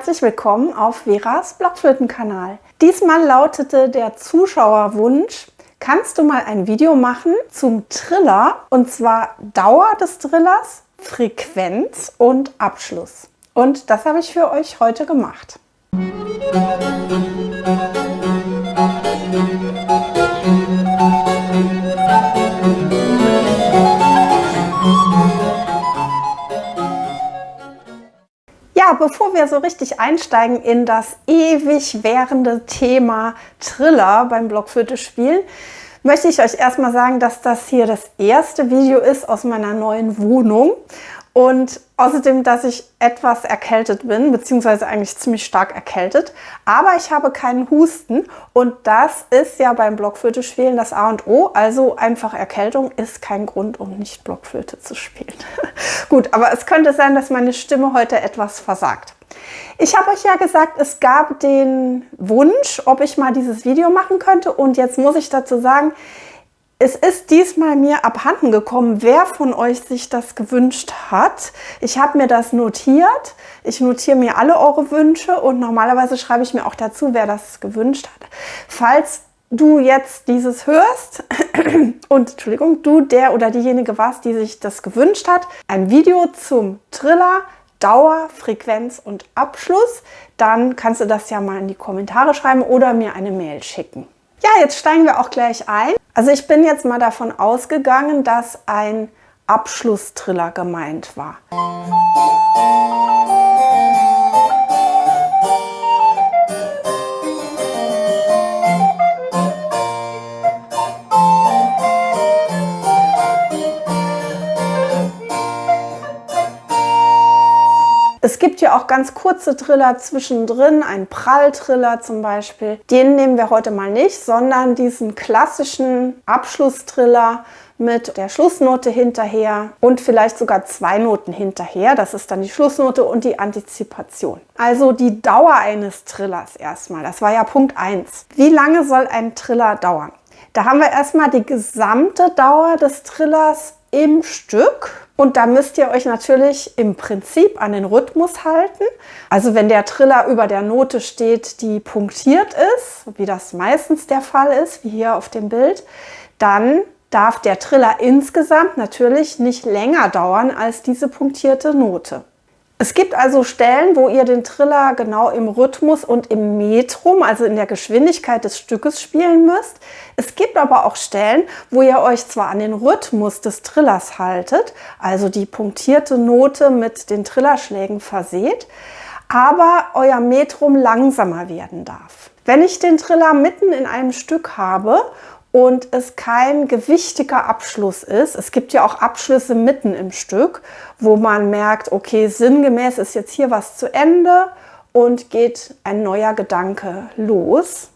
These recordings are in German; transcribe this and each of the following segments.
herzlich willkommen auf Veras Blockflötenkanal. Diesmal lautete der Zuschauerwunsch, kannst du mal ein Video machen zum Triller, und zwar Dauer des Trillers, Frequenz und Abschluss. Und das habe ich für euch heute gemacht. Ja, bevor wir so richtig einsteigen in das ewig währende Thema Triller beim Blockflöte spielen, möchte ich euch erstmal sagen, dass das hier das erste Video ist aus meiner neuen Wohnung und außerdem, dass ich etwas erkältet bin, beziehungsweise eigentlich ziemlich stark erkältet, aber ich habe keinen Husten und das ist ja beim Blockflöte spielen das A und O, also einfach Erkältung ist kein Grund, um nicht Blockflöte zu spielen. Gut, aber es könnte sein, dass meine Stimme heute etwas versagt. Ich habe euch ja gesagt, es gab den Wunsch, ob ich mal dieses Video machen könnte, und jetzt muss ich dazu sagen, es ist diesmal mir abhanden gekommen, wer von euch sich das gewünscht hat. Ich habe mir das notiert. Ich notiere mir alle eure Wünsche und normalerweise schreibe ich mir auch dazu, wer das gewünscht hat. Falls du jetzt dieses hörst und Entschuldigung, du der oder diejenige warst, die sich das gewünscht hat, ein Video zum Triller, Dauer, Frequenz und Abschluss, dann kannst du das ja mal in die Kommentare schreiben oder mir eine Mail schicken. Ja, jetzt steigen wir auch gleich ein. Also ich bin jetzt mal davon ausgegangen, dass ein Abschlusstriller gemeint war. Es gibt ja auch ganz kurze Triller zwischendrin, einen Pralltriller zum Beispiel. Den nehmen wir heute mal nicht, sondern diesen klassischen Abschlusstriller mit der Schlussnote hinterher und vielleicht sogar 2 Noten hinterher. Das ist dann die Schlussnote und die Antizipation. Also die Dauer eines Trillers erstmal. Das war ja Punkt 1. Wie lange soll ein Triller dauern? Da haben wir erstmal die gesamte Dauer des Trillers im Stück. Und da müsst ihr euch natürlich im Prinzip an den Rhythmus halten. Also wenn der Triller über der Note steht, die punktiert ist, wie das meistens der Fall ist, wie hier auf dem Bild, dann darf der Triller insgesamt natürlich nicht länger dauern als diese punktierte Note. Es gibt also Stellen, wo ihr den Triller genau im Rhythmus und im Metrum, also in der Geschwindigkeit des Stückes spielen müsst. Es gibt aber auch Stellen, wo ihr euch zwar an den Rhythmus des Trillers haltet, also die punktierte Note mit den Trillerschlägen verseht, aber euer Metrum langsamer werden darf. Wenn ich den Triller mitten in einem Stück habe und es kein gewichtiger Abschluss ist, es gibt ja auch Abschlüsse mitten im Stück, wo man merkt, okay, sinngemäß ist jetzt hier was zu Ende und geht ein neuer Gedanke los.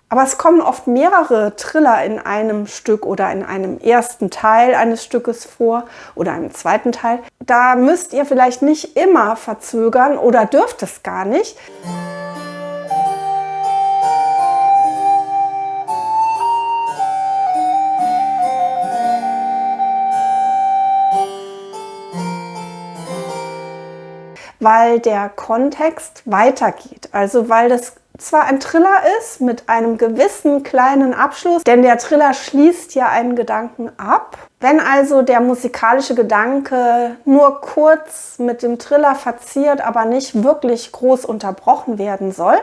Aber es kommen oft mehrere Triller in einem Stück oder in einem ersten Teil eines Stückes vor oder einem zweiten Teil. Da müsst ihr vielleicht nicht immer verzögern oder dürft es gar nicht. Weil der Kontext weitergeht. Also weil das zwar ein Triller ist mit einem gewissen kleinen Abschluss, denn der Triller schließt ja einen Gedanken ab. Wenn also der musikalische Gedanke nur kurz mit dem Triller verziert, aber nicht wirklich groß unterbrochen werden soll,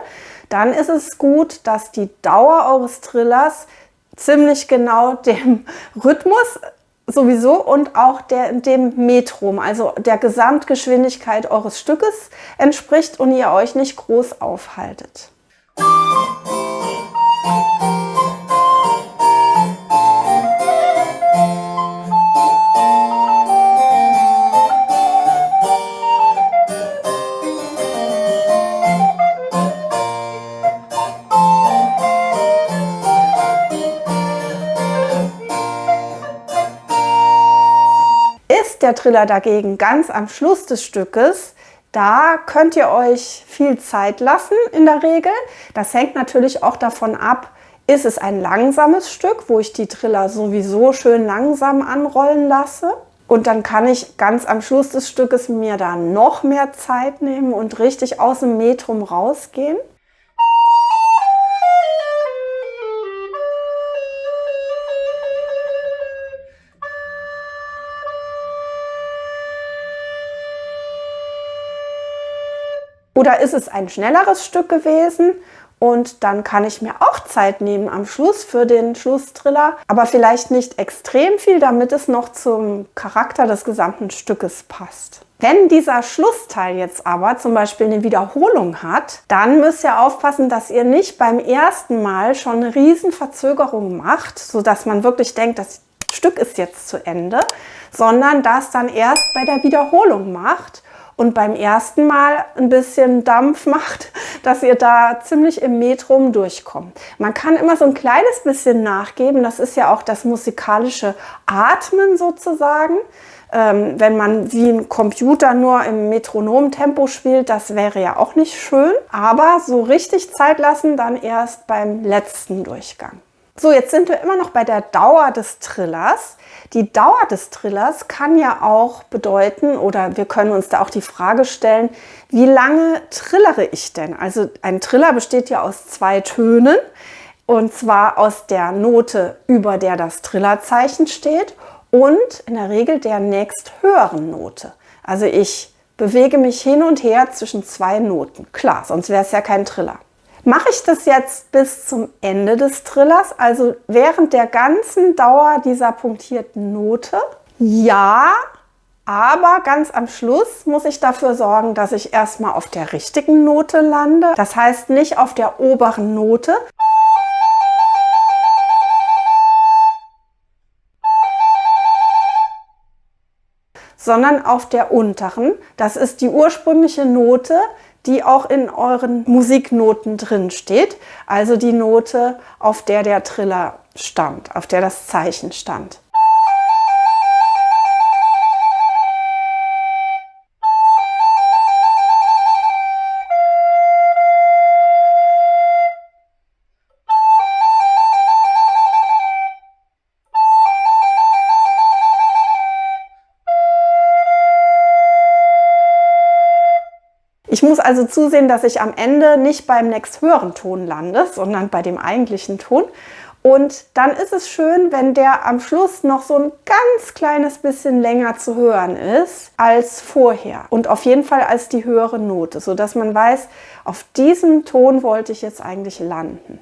dann ist es gut, dass die Dauer eures Trillers ziemlich genau dem Rhythmus sowieso und auch dem Metrum, also der Gesamtgeschwindigkeit eures Stückes entspricht und ihr euch nicht groß aufhaltet. der Triller dagegen ganz am Schluss des Stückes, da könnt ihr euch viel Zeit lassen in der Regel. Das hängt natürlich auch davon ab, ist es ein langsames Stück, wo ich die Triller sowieso schön langsam anrollen lasse. Und dann kann ich ganz am Schluss des Stückes mir da noch mehr Zeit nehmen und richtig aus dem Metrum rausgehen. Oder ist es ein schnelleres Stück gewesen und dann kann ich mir auch Zeit nehmen am Schluss für den Schlusstriller, aber vielleicht nicht extrem viel, damit es noch zum Charakter des gesamten Stückes passt. Wenn dieser Schlussteil jetzt aber zum Beispiel eine Wiederholung hat, dann müsst ihr aufpassen, dass ihr nicht beim ersten Mal schon eine riesen Verzögerung macht, sodass man wirklich denkt, das Stück ist jetzt zu Ende, sondern das dann erst bei der Wiederholung macht und beim ersten Mal ein bisschen Dampf macht, dass ihr da ziemlich im Metrum durchkommt. Man kann immer so ein kleines bisschen nachgeben, das ist ja auch das musikalische Atmen sozusagen. Wenn man wie ein Computer nur im Metronomtempo spielt, das wäre ja auch nicht schön. Aber so richtig Zeit lassen dann erst beim letzten Durchgang. So, jetzt sind wir immer noch bei der Dauer des Trillers. Die Dauer des Trillers kann ja auch bedeuten, oder wir können uns da auch die Frage stellen, wie lange trillere ich denn? Also ein Triller besteht ja aus 2 Tönen, und zwar aus der Note, über der das Trillerzeichen steht, und in der Regel der nächsthöheren Note. Also ich bewege mich hin und her zwischen 2 Noten. Klar, sonst wäre es ja kein Triller. Mache ich das jetzt bis zum Ende des Trillers, also während der ganzen Dauer dieser punktierten Note? Ja, aber ganz am Schluss muss ich dafür sorgen, dass ich erstmal auf der richtigen Note lande. Das heißt nicht auf der oberen Note, sondern auf der unteren. Das ist die ursprüngliche Note, die auch in euren Musiknoten drin steht. Also die Note, auf der der Triller stand, auf der das Zeichen stand. Ich muss also zusehen, dass ich am Ende nicht beim nächsthöheren Ton lande, sondern bei dem eigentlichen Ton. Und dann ist es schön, wenn der am Schluss noch so ein ganz kleines bisschen länger zu hören ist als vorher. Und auf jeden Fall als die höhere Note, sodass man weiß, auf diesem Ton wollte ich jetzt eigentlich landen.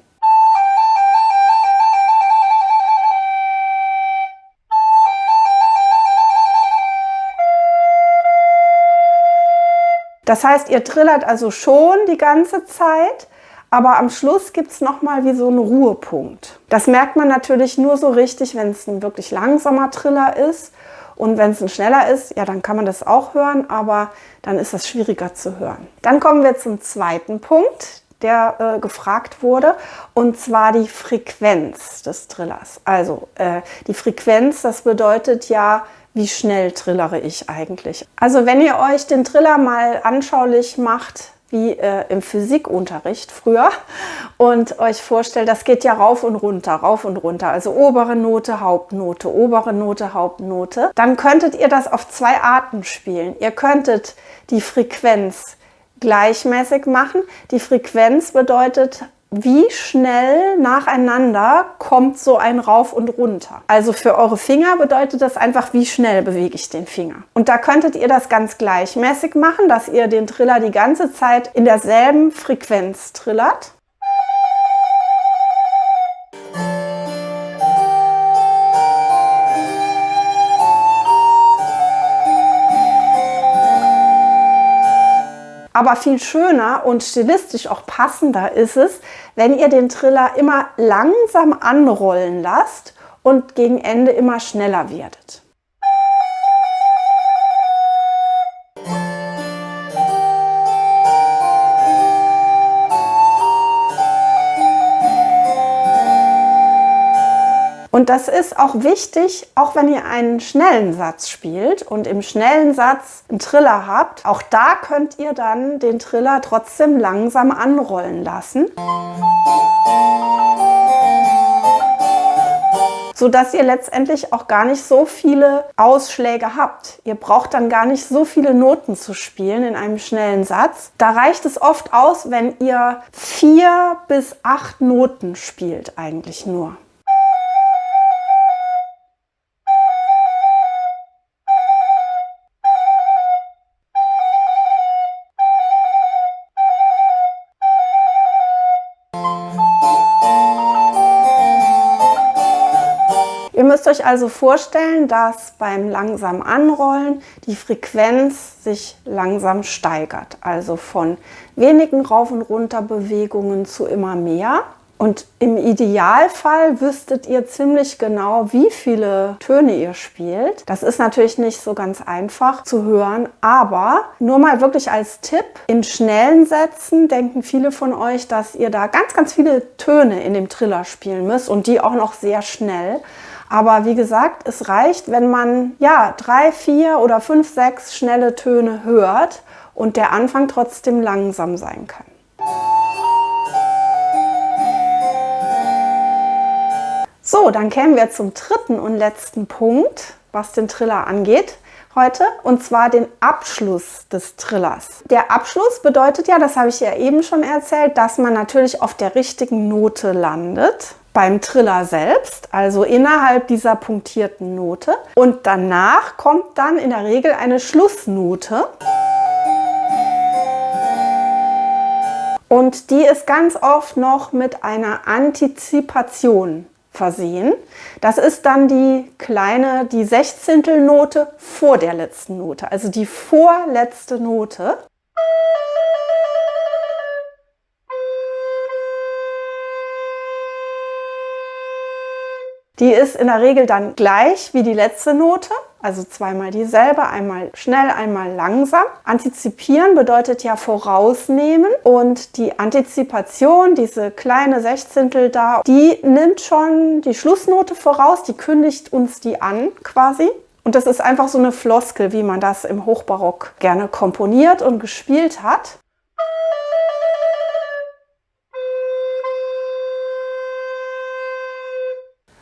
Das heißt, ihr trillert also schon die ganze Zeit, aber am Schluss gibt es nochmal wie so einen Ruhepunkt. Das merkt man natürlich nur so richtig, wenn es ein wirklich langsamer Triller ist. Und wenn es ein schneller ist, ja, dann kann man das auch hören, aber dann ist das schwieriger zu hören. Dann kommen wir zum zweiten Punkt, der gefragt wurde, und zwar die Frequenz des Trillers. Also die Frequenz, das bedeutet ja, wie schnell trillere ich eigentlich. Also wenn ihr euch den Triller mal anschaulich macht, wie im Physikunterricht früher, und euch vorstellt, das geht ja rauf und runter, also obere Note, Hauptnote, obere Note, Hauptnote, dann könntet ihr das auf 2 Arten spielen. Ihr könntet die Frequenz gleichmäßig machen. Die Frequenz bedeutet, wie schnell nacheinander kommt so ein Rauf und runter. Also für eure Finger bedeutet das einfach, wie schnell bewege ich den Finger. Und da könntet ihr das ganz gleichmäßig machen, dass ihr den Triller die ganze Zeit in derselben Frequenz trillert. Aber viel schöner und stilistisch auch passender ist es, wenn ihr den Triller immer langsam anrollen lasst und gegen Ende immer schneller werdet. Und Und das ist auch wichtig, auch wenn ihr einen schnellen Satz spielt und im schnellen Satz einen Triller habt. Auch da könnt ihr dann den Triller trotzdem langsam anrollen lassen, sodass ihr letztendlich auch gar nicht so viele Ausschläge habt. Ihr braucht dann gar nicht so viele Noten zu spielen in einem schnellen Satz. Da reicht es oft aus, wenn ihr 4 bis 8 Noten spielt eigentlich nur. Ihr müsst euch also vorstellen, dass beim langsamen Anrollen die Frequenz sich langsam steigert. Also von wenigen Rauf- und Runterbewegungen zu immer mehr. Und im Idealfall wüsstet ihr ziemlich genau, wie viele Töne ihr spielt. Das ist natürlich nicht so ganz einfach zu hören, aber nur mal wirklich als Tipp, in schnellen Sätzen denken viele von euch, dass ihr da ganz, ganz viele Töne in dem Triller spielen müsst und die auch noch sehr schnell. Aber wie gesagt, es reicht, wenn man 3, 4 oder 5, 6 schnelle Töne hört und der Anfang trotzdem langsam sein kann. So, dann kämen wir zum dritten und letzten Punkt, was den Triller angeht heute, und zwar den Abschluss des Trillers. Der Abschluss bedeutet ja, das habe ich ja eben schon erzählt, dass man natürlich auf der richtigen Note landet beim Triller selbst, also innerhalb dieser punktierten Note. Und danach kommt dann in der Regel eine Schlussnote. Und die ist ganz oft noch mit einer Antizipation versehen. Das ist dann die Sechzehntelnote vor der letzten Note, also die vorletzte Note. Die ist in der Regel dann gleich wie die letzte Note, also zweimal dieselbe, einmal schnell, einmal langsam. Antizipieren bedeutet ja vorausnehmen und die Antizipation, diese kleine Sechzehntel da, die nimmt schon die Schlussnote voraus, die kündigt uns die an quasi. Und das ist einfach so eine Floskel, wie man das im Hochbarock gerne komponiert und gespielt hat.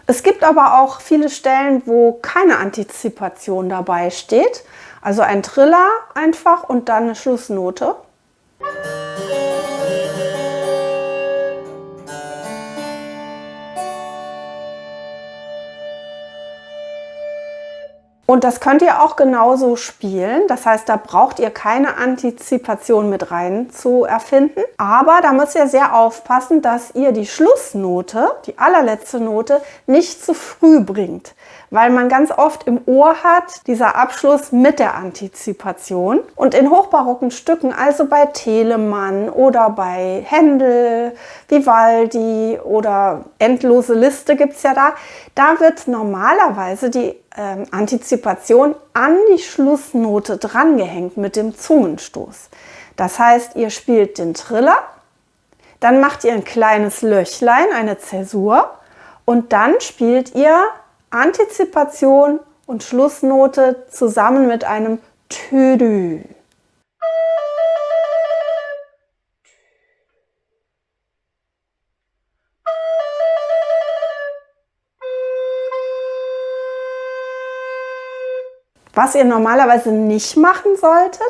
Es gibt aber auch viele Stellen, wo keine Antizipation dabei steht. Also ein Triller einfach und dann eine Schlussnote. Und das könnt ihr auch genauso spielen. Das heißt, da braucht ihr keine Antizipation mit rein zu erfinden. Aber da müsst ihr sehr aufpassen, dass ihr die Schlussnote, die allerletzte Note, nicht zu früh bringt. Weil man ganz oft im Ohr hat, dieser Abschluss mit der Antizipation. Und in hochbarocken Stücken, also bei Telemann oder bei Händel, Vivaldi oder endlose Liste gibt es ja da wird normalerweise die Antizipation an die Schlussnote drangehängt mit dem Zungenstoß. Das heißt, ihr spielt den Triller, dann macht ihr ein kleines Löchlein, eine Zäsur und dann spielt ihr Antizipation und Schlussnote zusammen mit einem Tüdü. Was ihr normalerweise nicht machen solltet,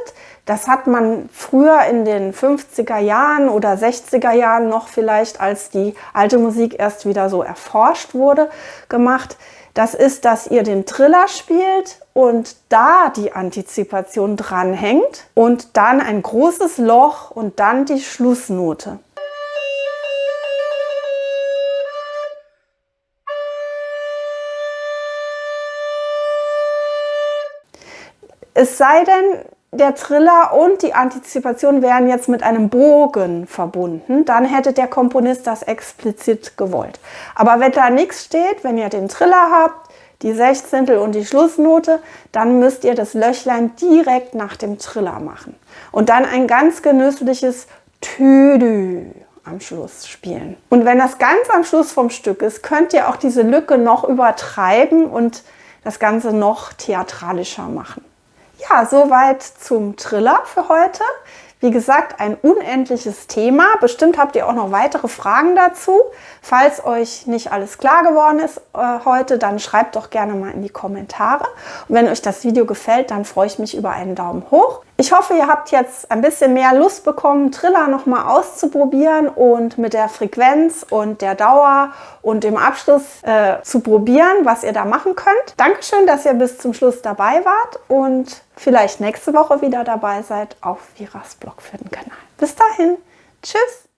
das hat man früher in den 50er Jahren oder 60er Jahren noch vielleicht, als die alte Musik erst wieder so erforscht wurde, gemacht. Das ist, dass ihr den Triller spielt und da die Antizipation dranhängt und dann ein großes Loch und dann die Schlussnote. Es sei denn, der Triller und die Antizipation wären jetzt mit einem Bogen verbunden, dann hätte der Komponist das explizit gewollt. Aber wenn da nichts steht, wenn ihr den Triller habt, die Sechzehntel und die Schlussnote, dann müsst ihr das Löchlein direkt nach dem Triller machen. Und dann ein ganz genüssliches Tüdü. am Schluss spielen. Und wenn das ganz am Schluss vom Stück ist, könnt ihr auch diese Lücke noch übertreiben und das Ganze noch theatralischer machen. Ja, soweit zum Triller für heute. Wie gesagt, ein unendliches Thema. Bestimmt habt ihr auch noch weitere Fragen dazu. Falls euch nicht alles klar geworden ist heute, dann schreibt doch gerne mal in die Kommentare. Und wenn euch das Video gefällt, dann freue ich mich über einen Daumen hoch. Ich hoffe, ihr habt jetzt ein bisschen mehr Lust bekommen, Triller nochmal auszuprobieren und mit der Frequenz und der Dauer und dem Abschluss zu probieren, was ihr da machen könnt. Dankeschön, dass ihr bis zum Schluss dabei wart und vielleicht nächste Woche wieder dabei seid auf Viras Blog für den Kanal. Bis dahin, tschüss!